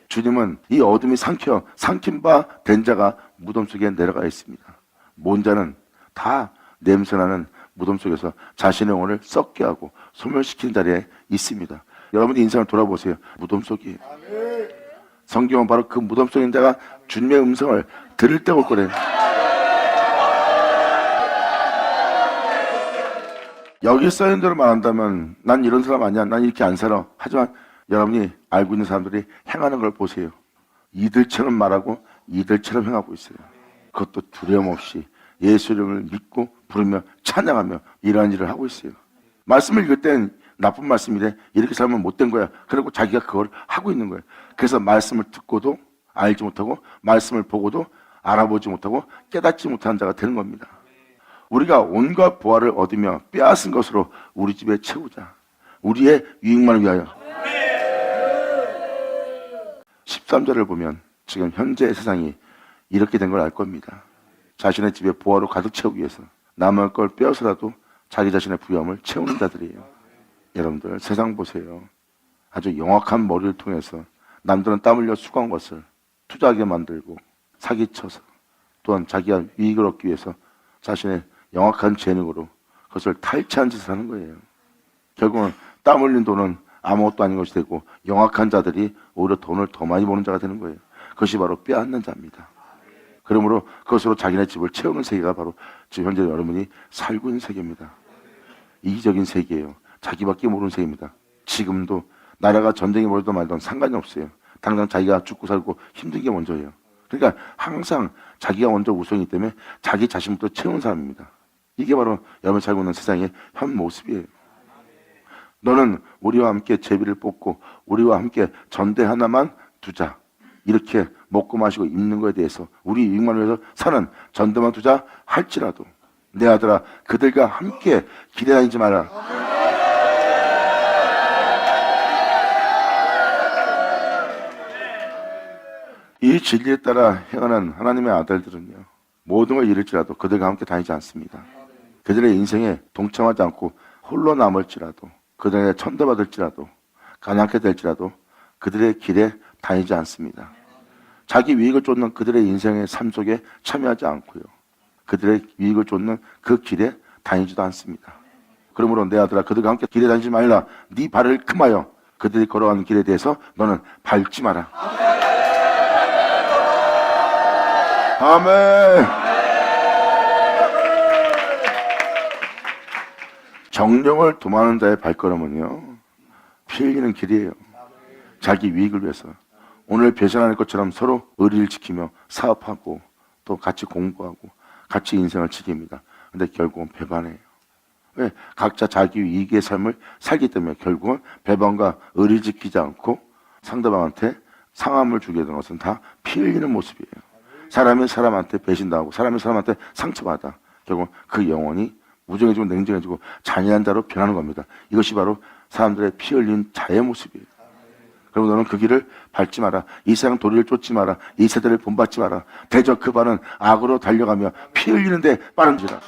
[SPEAKER 1] 주님은 이 어둠이 삼킨 바 된 자가 무덤 속에 내려가 있습니다. 모든 자는 다 냄새나는 무덤 속에서 자신의 영혼을 썩게 하고 소멸시키는 자리에 있습니다. 여러분의 인생을 돌아보세요. 무덤 속이에요. 성경은 바로 그 무덤 속인 자가 주님의 음성을 들을 때 올 거래요. 여기 써있는 대로 말한다면 난 이런 사람 아니야, 난 이렇게 안 살아. 하지만 여러분이 알고 있는 사람들이 행하는 걸 보세요. 이들처럼 말하고 이들처럼 행하고 있어요. 그것도 두려움 없이 예수 이름을 믿고 부르며 찬양하며 이러한 일을 하고 있어요. 말씀을 읽을 땐 나쁜 말씀이래, 이렇게 살면 못된 거야. 그리고 자기가 그걸 하고 있는 거예요. 그래서 말씀을 듣고도 알지 못하고 말씀을 보고도 알아보지 못하고 깨닫지 못하는 자가 되는 겁니다. 우리가 온갖 보화를 얻으며 빼앗은 것으로 우리 집에 채우자. 우리의 유익만을 위하여. 13절을 보면 지금 현재 세상이 이렇게 된 걸 알 겁니다. 자신의 집에 보화로 가득 채우기 위해서 남의 걸 빼앗으라도 자기 자신의 부유함을 채우는 자들이에요. 여러분들 세상 보세요. 아주 영악한 머리를 통해서 남들은 땀 흘려 수고한 것을 투자하게 만들고 사기쳐서 또한 자기가 이익을 얻기 위해서 자신의 영악한 재능으로 그것을 탈취한 짓을 하는 거예요. 결국은 땀 흘린 돈은 아무것도 아닌 것이 되고 영악한 자들이 오히려 돈을 더 많이 버는 자가 되는 거예요. 그것이 바로 빼앗는 자입니다. 그러므로 그것으로 자기네 집을 채우는 세계가 바로 지금 현재 여러분이 살고 있는 세계입니다. 이기적인 세계예요. 자기밖에 모르는 세계입니다. 지금도 나라가 전쟁이 벌어도 말든 상관이 없어요. 당장 자기가 죽고 살고 힘든 게 먼저예요. 그러니까 항상 자기가 먼저 우선이기 때문에 자기 자신부터 채우는 사람입니다. 이게 바로 여러분이 살고 있는 세상의 현 모습이에요. 너는 우리와 함께 제비를 뽑고 우리와 함께 전대 하나만 두자. 이렇게 먹고 마시고 입는 것에 대해서 우리 이익만을 위해서 사는 전대만 두자 할지라도 내 아들아 그들과 함께 길에 다니지 마라. 이 진리에 따라 행하는 하나님의 아들들은요, 모든 걸 잃을지라도 그들과 함께 다니지 않습니다. 그들의 인생에 동참하지 않고 홀로 남을지라도, 그들에게 천대받을지라도, 가난하게 될지라도 그들의 길에 다니지 않습니다. 자기 유익을 쫓는 그들의 인생의 삶 속에 참여하지 않고요, 그들의 유익을 쫓는 그 길에 다니지도 않습니다. 그러므로 내 아들아 그들과 함께 길에 다니지 말라. 네 발을 금하여 그들이 걸어가는 길에 대해서 너는 밟지 마라. 아멘. 정령을 도망하는 자의 발걸음은요, 피 흘리는 길이에요. 자기 유익을 위해서 오늘 배신하는 것처럼 서로 의리를 지키며 사업하고 또 같이 공부하고 같이 인생을 지킵니다. 근데 결국은 배반해요. 왜? 각자 자기 이익의 삶을 살기 때문에 결국은 배반과 의리 지키지 않고 상대방한테 상함을 주게 되는 것은 다 피 흘리는 모습이에요. 사람이 사람한테 배신당하고 사람이 사람한테 상처받아 결국 그 영혼이 무정해지고 냉정해지고 잔인한 자로 변하는 겁니다. 이것이 바로 사람들의 피 흘린 자의 모습이에요. 그러면 너는 그 길을 밟지 마라. 이 세상 도리를 쫓지 마라. 이 세대를 본받지 마라. 대저 그 발은 악으로 달려가며 피 흘리는데 빠른지라.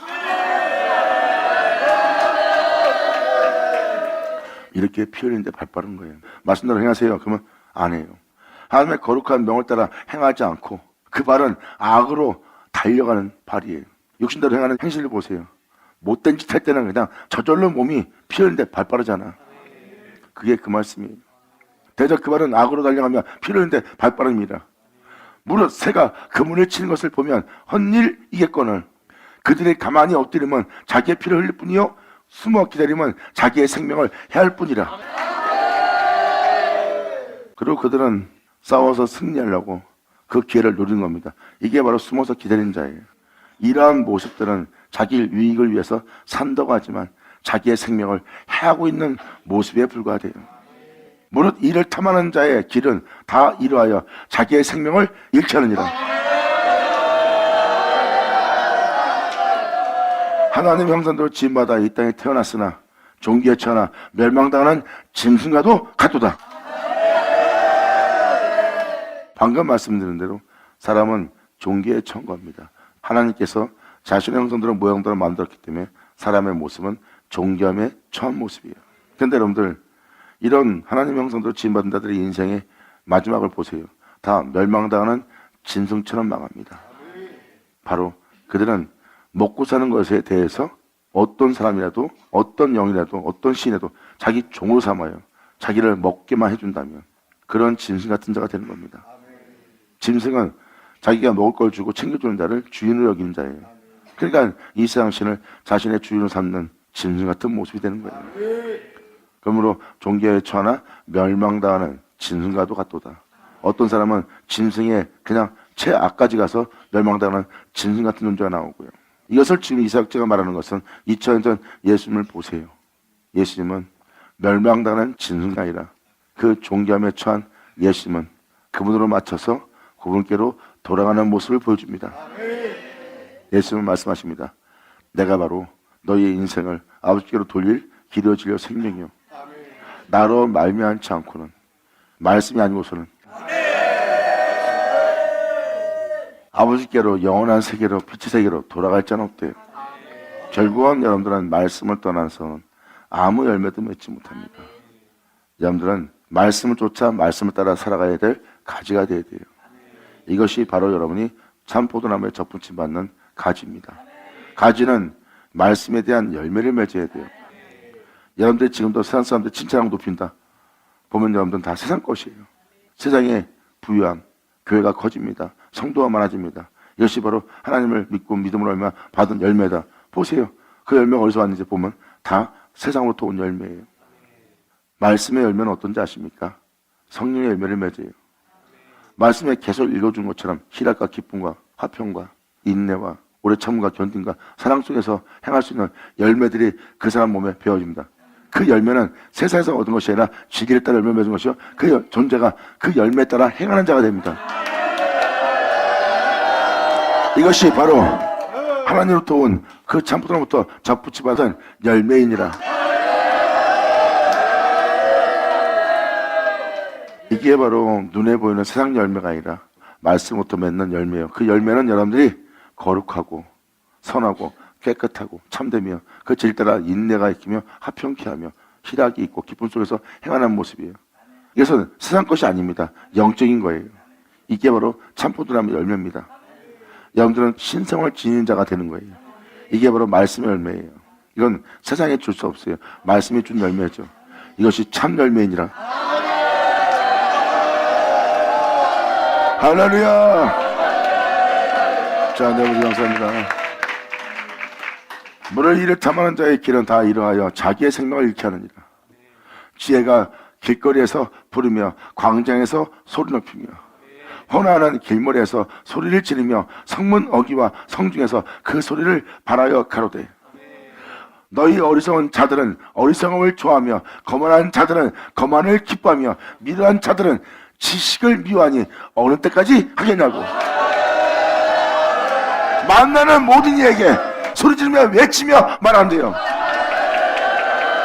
[SPEAKER 1] 이렇게 피 흘리는데 발 빠른 거예요. 말씀대로 행하세요. 그러면 안 해요. 하나님의 거룩한 명을 따라 행하지 않고 그 발은 악으로 달려가는 발이에요. 육신대로 행하는 행실을 보세요. 못된 짓 할 때는 그냥 저절로 몸이 피 흘리는데 발 빠르잖아. 그게 그 말씀이에요. 대적 그 발은 악으로 달려가며 피 흘리는데 발 빠릅니다. 무릇 새가 그물을 치는 것을 보면 헛일이겠거늘 그들이 가만히 엎드리면 자기의 피를 흘릴 뿐이요 숨어 기다리면 자기의 생명을 해할 뿐이라. 그리고 그들은 싸워서 승리하려고 그 기회를 노리는 겁니다. 이게 바로 숨어서 기다리는 자예요. 이러한 모습들은 자기 유익을 위해서 산다고 하지만 자기의 생명을 해하고 있는 모습에 불과해요. 무릇 이를 탐하는 자의 길은 다 이루하여 자기의 생명을 잃게 하느니라. 하나님의 형상대로 지음받아 이 땅에 태어났으나 종기에 처하나 멸망당하는 짐승과도 같도다. 방금 말씀드린 대로 사람은 종기에 처한 겁니다. 하나님께서 자신의 형상대로 모양대로 만들었기 때문에 사람의 모습은 종기함에 처한 모습이에요. 그런데 여러분들, 이런 하나님의 형상대로 지음받은 자들의 인생의 마지막을 보세요. 다 멸망당하는 짐승처럼 망합니다. 바로 그들은 먹고 사는 것에 대해서 어떤 사람이라도, 어떤 영이라도, 어떤 신이라도 자기 종으로 삼아요. 자기를 먹게만 해준다면 그런 짐승 같은 자가 되는 겁니다. 짐승은 자기가 먹을 걸 주고 챙겨주는 자를 주인으로 여기는 자예요. 그러니까 이 세상 신을 자신의 주인으로 삼는 짐승 같은 모습이 되는 거예요. 그러므로 종기에 처하나 멸망당하는 짐승과도 같도다. 어떤 사람은 짐승의 그냥 최악까지 가서 멸망당하는 짐승 같은 존재가 나오고요. 이것을 지금 이사역자가 말하는 것은 2000년 전 예수님을 보세요. 예수님은 멸망당하는 짐승이 아니라 그 종기함에 처한 예수님은 그분으로 맞춰서 그분께로 돌아가는 모습을 보여줍니다. 예수님은 말씀하십니다. 내가 바로 너희의 인생을 아버지께로 돌릴 길이요 진리요 생명이요. 나로 말미암지 않고는, 말씀이 아니고서는 아버지께로, 영원한 세계로, 빛의 세계로 돌아갈 자는 없대요. 결국은 여러분들은 말씀을 떠나서는 아무 열매도 맺지 못합니다. 여러분들은 말씀을 쫓아 말씀을 따라 살아가야 될 가지가 되어야 돼요. 이것이 바로 여러분이 참 포도나무에 접붙임 받는 가지입니다. 가지는 말씀에 대한 열매를 맺어야 돼요. 여러분들이 지금도 세상 사람들 칭찬하고 높인다 보면 여러분들은 다 세상 것이에요. 세상의 부유함, 교회가 커집니다. 성도가 많아집니다. 이것이 바로 하나님을 믿고 믿음으로 얼마 받은 열매다. 보세요. 그 열매가 어디서 왔는지 보면 다 세상으로부터 온 열매예요. 말씀의 열매는 어떤지 아십니까? 성령의 열매를 맺어요. 말씀에 계속 읽어준 것처럼 희락과 기쁨과 화평과 인내와 오래 참음과 견딘과 사랑 속에서 행할 수 있는 열매들이 그 사람 몸에 배어집니다. 그 열매는 세상에서 얻은 것이 아니라 지기를 따라 열매 맺은 것이요, 그 존재가 그 열매에 따라 행하는 자가 됩니다. 이것이 바로 하나님으로부터 온 그 참포도나무부터 접붙이 받은 열매이니라. 이게 바로 눈에 보이는 세상 열매가 아니라 말씀부터 맺는 열매예요. 그 열매는 여러분들이 거룩하고 선하고 깨끗하고 참되며 그 질 따라 인내가 있으며 화평케 하며 희락이 있고 기쁨 속에서 행하는 모습이에요. 이것은 세상 것이 아닙니다. 영적인 거예요. 이게 바로 참포도나무 열매입니다. 여러분들은 신성을 지닌 자가 되는 거예요. 이게 바로 말씀의 열매예요. 이건 세상에 줄 수 없어요. 말씀이 준 열매죠. 이것이 참 열매이니라. 할렐루야. 자, 네, 우리 감사합니다. 물을 이를 탐하는 자의 길은 다 이루하여 자기의 생명을 잃게 하느니라. 지혜가 길거리에서 부르며 광장에서 소리 높이며 혼하는 길머리에서 소리를 지르며 성문 어귀와 성중에서 그 소리를 발하여 가로되, 너희 어리석은 자들은 어리석음을 좋아하며 거만한 자들은 거만을 기뻐하며 미련한 자들은 지식을 미워하니 어느 때까지 하겠냐고. 만나는 모든 이에게 소리 지르며 외치며 말한대요.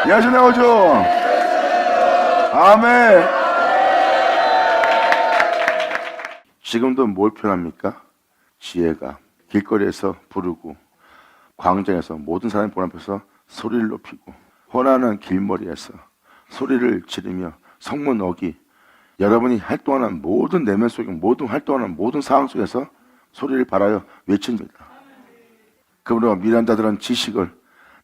[SPEAKER 1] 예수 나오죠. 아멘. 지금도 뭘 표현합니까? 지혜가 길거리에서 부르고 광장에서 모든 사람이 보는 앞에서 소리를 높이고 혼하는 길머리에서 소리를 지르며 성문 어귀, 여러분이 활동하는 모든 내면 속에 모든 활동하는 모든 상황 속에서 소리를 발하여 외칩니다. 그러므로 미련한 자들은 지식을,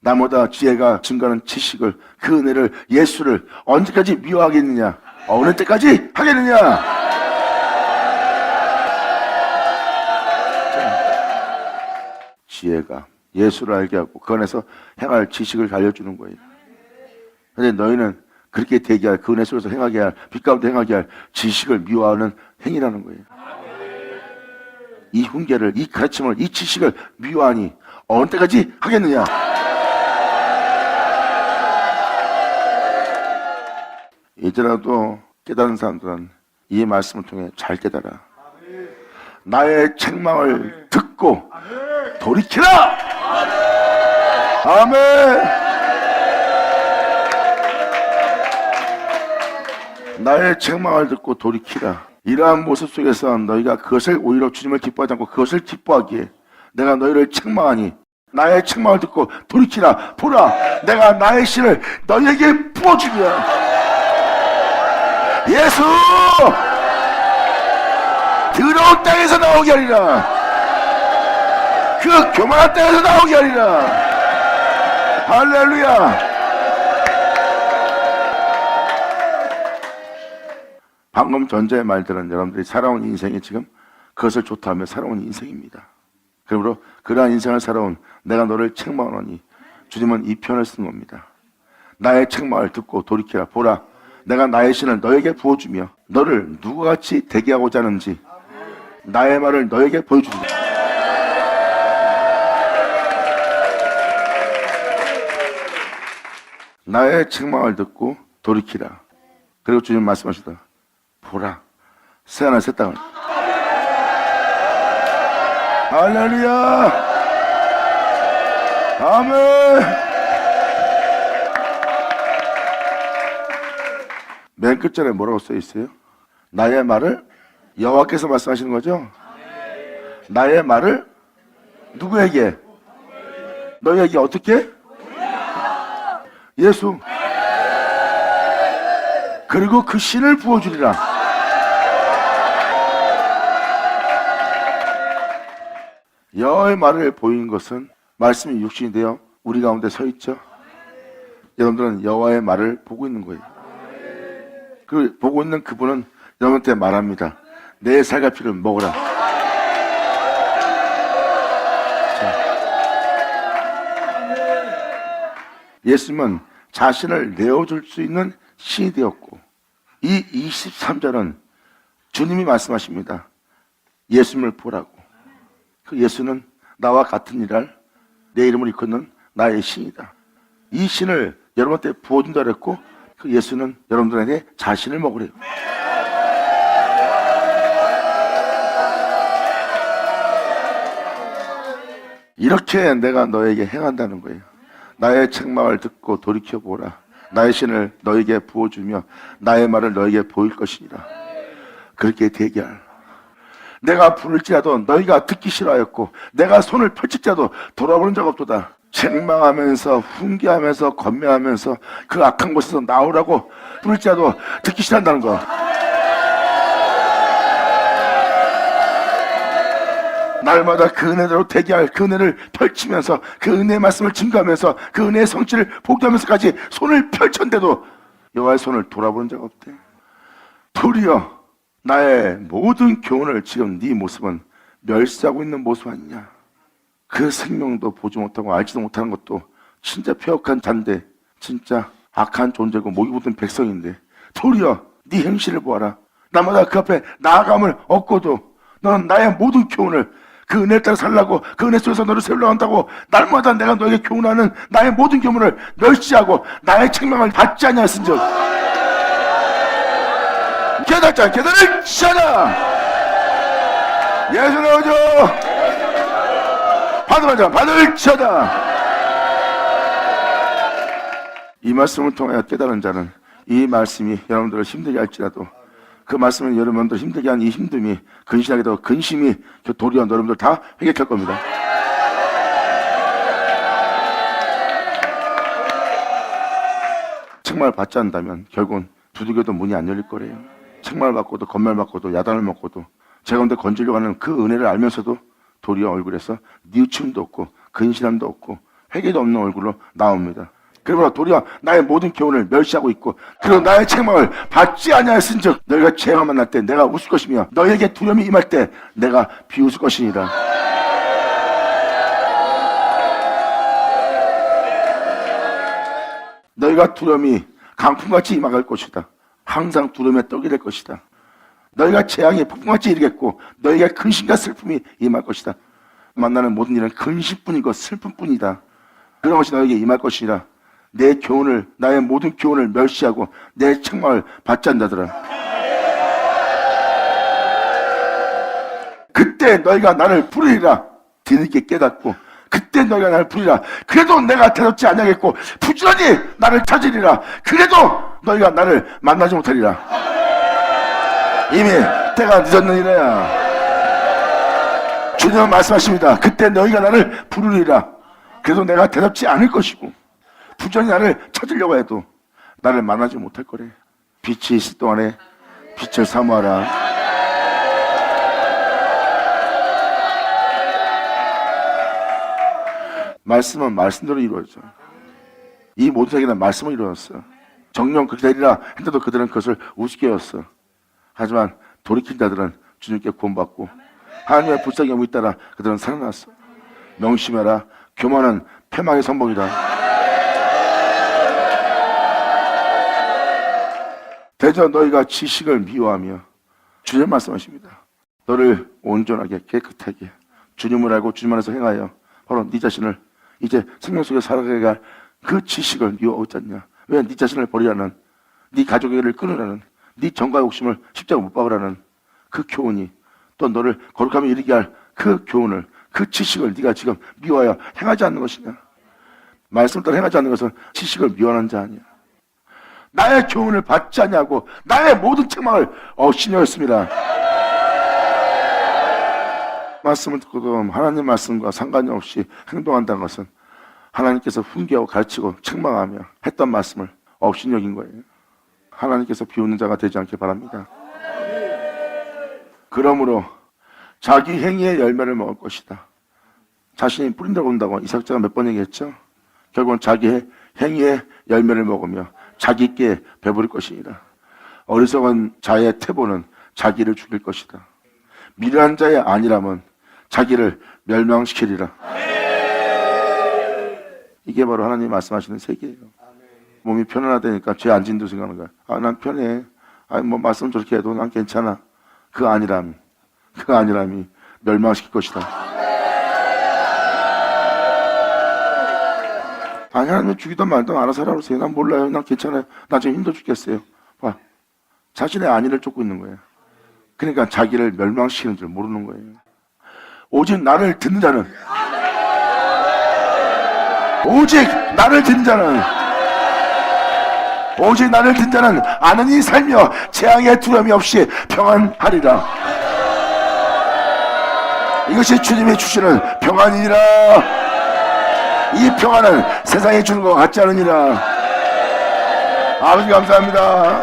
[SPEAKER 1] 나보다 지혜가 증가하는 지식을, 그 은혜를, 예수를 언제까지 미워하겠느냐? 어느 때까지 하겠느냐? 지혜가 예수를 알게 하고 그 안에서 행할 지식을 알려주는 거예요. 그런데 너희는 그렇게 되게 할, 그 은혜 속에서 행하게 할, 빛 가운데 행하게 할 지식을 미워하는 행위라는 거예요. 이 훈계를, 이 가르침을, 이 지식을 미워하니 어느 때까지 하겠느냐? 이제라도 깨달은 사람들은 이 말씀을 통해 잘 깨달아. 나의 책망을 듣고 돌이키라! 아멘! 나의 책망을 듣고 돌이키라. 이러한 모습 속에서 너희가 그것을 오히려 주님을 기뻐하지 않고 그것을 기뻐하기에 내가 너희를 책망하니 나의 책망을 듣고 돌이키라. 보라, 내가 나의 신을 너희에게 부어주리라. 예수! 더러운 땅에서 나오게 하리라. 그 교만한 땅에서 나오게 하리라. 할렐루야. 방금 전자의 말들은 여러분들이 살아온 인생이 지금 그것을 좋다하며 살아온 인생입니다. 그러므로 그러한 인생을 살아온 내가 너를 책망하노니 주님은 이 표현을 쓴 겁니다. 나의 책망을 듣고 돌이키라. 보라, 내가 나의 신을 너에게 부어주며 너를 누구와 같이 되게 하고자 하는지 나의 말을 너에게 보여주리라. 나의 책망을 듣고 돌이키라. 그리고 주님 말씀하시다. 보라, 새하늘 새 땅을. 할렐루야. 아멘. 맨 끝절에 뭐라고 써 있어요? 나의 말을 여호와께서 말씀하시는 거죠? 나의 말을 누구에게? 너희에게 어떻게? 예수. 그리고 그 신을 부어주리라. 여호와의 말을 보이는 것은 말씀이 육신이 되어 우리 가운데 서 있죠. 여러분들은 여호와의 말을 보고 있는 거예요. 그 보고 있는 그분은 여러분한테 말합니다. 내 살과 피를 먹으라. 자, 예수님은 자신을 내어줄 수 있는 신이 되었고, 이 23절은 주님이 말씀하십니다. 예수님을 보라고. 그 예수는 나와 같은 일을 내 이름을 일컫는 나의 신이다. 이 신을 여러분한테 부어준다 그랬고, 그 예수는 여러분들에게 자신을 먹으래요. 이렇게 내가 너에게 행한다는 거예요. 나의 책망을 듣고 돌이켜보라. 나의 신을 너에게 부어주며 나의 말을 너에게 보일 것이니라. 그렇게 대기할. 내가 부를지라도 너희가 듣기 싫어하였고 내가 손을 펼칠지라도 돌아보는 적 없도다. 책망하면서 훈계하면서 권면하면서 그 악한 곳에서 나오라고 부를지라도 듣기 싫어한다는 거. 날마다 그 은혜대로 대기할, 그 은혜를 펼치면서 그 은혜의 말씀을 증거하면서 그 은혜의 성취를 보기하면서까지 손을 펼쳤는데도 여호와의 손을 돌아보는 적 없대. 도리어 나의 모든 교훈을 지금 네 모습은 멸시하고 있는 모습 아니냐. 그 생명도 보지 못하고 알지도 못하는 것도 진짜 폐역한 잔데 진짜 악한 존재고 목이 붙은 백성인데 도리어 네 행실을 보아라. 나마다 그 앞에 나아감을 얻고도 너는 나의 모든 교훈을 그 은혜를 따라 살라고 그 은혜 속에서 너를 세우려고 한다고 날마다 내가 너에게 교훈하는 나의 모든 교훈을 멸시하고 나의 책망을 받지 아니하였은즉 깨닫자. 깨달을 지하라. 예수 나오죠. 받으마자 받을 지하다. 이 말씀을 통하여 깨달은 자는 이 말씀이 여러분들을 힘들게 할지라도 그 말씀은 여러분들 힘들게 한 이 힘듦이 근신하게 되고 근심이 도리어 여러분들 다 해결할 겁니다. 책망을 받지 않는다면 결국은 두들겨도 문이 안 열릴 거래요. 책망을 받고도 건말 받고도 야단을 먹고도 제 가운데 건지려고 하는 그 은혜를 알면서도 도리어 얼굴에서 뉘우침도 없고 근심함도 없고 회개도 없는 얼굴로 나옵니다. 그러므로 도리어 나의 모든 교훈을 멸시하고 있고 그리고 나의 책망을 받지 아니하였은즉 너희가 재앙을 만날 때 내가 웃을 것이며 너희에게 두려움이 임할 때 내가 비웃을 것이니라. 너희가 두려움이 강풍같이 임할 것이다. 항상 두려움에 떨게 될 것이다. 너희가 재앙이 폭풍같이 이르겠고 너희가 근심과 슬픔이 임할 것이다. 만나는 모든 일은 근심뿐이고 슬픔뿐이다. 그런 것이 너에게 임할 것이라. 내 교훈을, 나의 모든 교훈을 멸시하고 내 책망을 받지 않는다더라. 그때 너희가 나를 부르리라. 뒤늦게 깨닫고 그때 너희가 나를 부르리라. 그래도 내가 대답지 아니하겠고 부지런히 나를 찾으리라. 그래도 너희가 나를 만나지 못하리라. 이미 때가 늦었느니라. 주님은 말씀하십니다. 그때 너희가 나를 부르리라. 그래도 내가 대답지 않을 것이고 부지런히 나를 찾으려고 해도 나를 만나지 못할 거래. 빛이 있을 동안에 빛을 사모하라. 말씀은 말씀대로 이루어져. 이 모든 세계는 말씀으로 이루어졌어. 정령 그렇게 되리라 했는데도 그들은 그것을 우습게 여겼어. 하지만 돌이킨 자들은 주님께 구원받고 하나님의 불쌍히 여김에 따라 그들은 살아났어. 명심해라. 교만은 패망의 선봉이다. 대저 너희가 지식을 미워하며 주님 말씀하십니다. 너를 온전하게 깨끗하게 주님을 알고 주님 안에서 행하여 바로 네 자신을 이제 생명 속에 살아가게 할 그 지식을 미워하지 않냐. 왜 네 자신을 버리라는, 네 가족에게를 끊으라는, 네 정과 욕심을 십자가 못 박으라는 그 교훈이, 또 너를 거룩함에 이르게 할 그 교훈을, 그 지식을 네가 지금 미워하여 행하지 않는 것이냐. 말씀을 따라 행하지 않는 것은 지식을 미워하는 자 아니야. 나의 교훈을 받지 않냐고 나의 모든 책망을 업신여겼습니다. 말씀을 듣고도 하나님 말씀과 상관이 없이 행동한다는 것은 하나님께서 훈계하고 가르치고 책망하며 했던 말씀을 업신여긴 거예요. 하나님께서 비웃는 자가 되지 않길 바랍니다. 그러므로 자기 행위의 열매를 먹을 것이다. 자신이 뿌린다고 온다고 이삭자가 몇 번 얘기했죠. 결국은 자기 행위의 열매를 먹으며 자기께 배부를 것이니라. 어리석은 자의 태보는 자기를 죽일 것이다. 미련한 자의 안일함은 자기를 멸망시키리라. 이게 바로 하나님이 말씀하시는 세계예요. 몸이 편안하다니까 죄 안 진다고 생각하는 거야. 아, 난 편해. 아, 뭐 말씀 저렇게 해도 난 괜찮아. 그 안일함이 멸망시킬 것이다. 아니, 하나님 죽이든 말든 알아서 하라 그러세요. 난 몰라요. 난 괜찮아요. 나 지금 힘들어 죽겠어요. 봐. 자신의 안위를 쫓고 있는 거예요. 그러니까 자기를 멸망시키는 줄 모르는 거예요. 오직 나를 듣는 자는, 오직 나를 듣는 자는 아는이 살며 재앙의 두려움이 없이 평안하리라. 이것이 주님이 주시는 평안이니라. 이 평안은 세상이 주는 것 같지 않으니라. 아버지 감사합니다.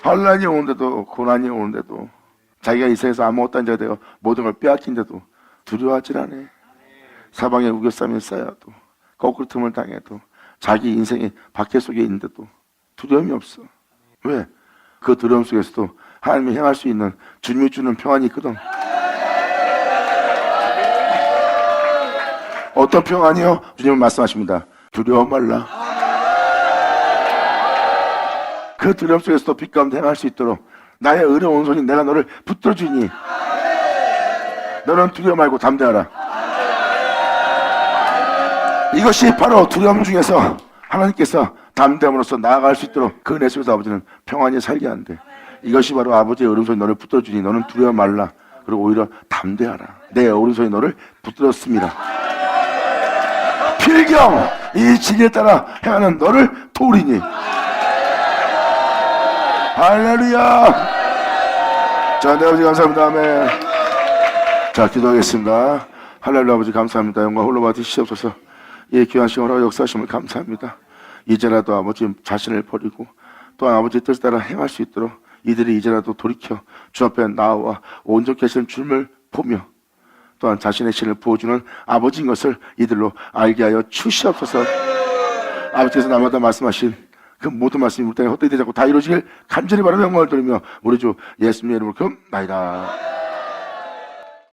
[SPEAKER 1] 환난이 오는데도, 고난이 오는데도, 자기가 이 세상에서 아무것도 아닌 자가 되어 모든 걸 빼앗긴데도 두려워하질 않아. 사방에 우겨쌈이 쌓여도, 거꾸로 틈을 당해도, 자기 인생이 박해 속에 있는데도 두려움이 없어. 왜? 그 두려움 속에서도 하나님이 행할 수 있는 주님이 주는 평안이 있거든. 어떤 평안이요? 주님은 말씀하십니다. 두려워 말라. 그 두려움 속에서도 빛 가운데 행할 수 있도록 나의 의로운 손이 내가 너를 붙들어주니 너는 두려워 말고 담대하라. 이것이 바로 두려움 중에서 하나님께서 담대함으로써 나아갈 수 있도록 그 은혜 속에서 아버지는 평안히 살게 하는데, 이것이 바로 아버지의 오른손이 너를 붙들어주니 너는 두려워 말라. 그리고 오히려 담대하라. 내 오른손이 너를 붙들었습니다. 필경 이 진리에 따라 행하는 너를 도우리니. 할렐루야. 자, 네, 아버지 감사합니다. 아멘. 자, 기도하겠습니다. 할렐루야. 아버지 감사합니다. 영광 홀로 받으시옵소서. 이 귀한 시간으로 역사하심을 감사합니다. 이제라도 아버지 자신을 버리고 또한 아버지 뜻에 따라 행할 수 있도록 이들이 이제라도 돌이켜 주 앞에 나와 온전히 계시는 주님을 보며 또한 자신의 신을 부어주는 아버지인 것을 이들로 알게 하여 주시옵소서. 아버지께서 날마다 말씀하신 그 모든 말씀이 우리 땅에 헛되이 되지 않고 다 이루어지길 간절히 바라며 영광을 돌리며 우리 주 예수님의 이름으로 금나이다.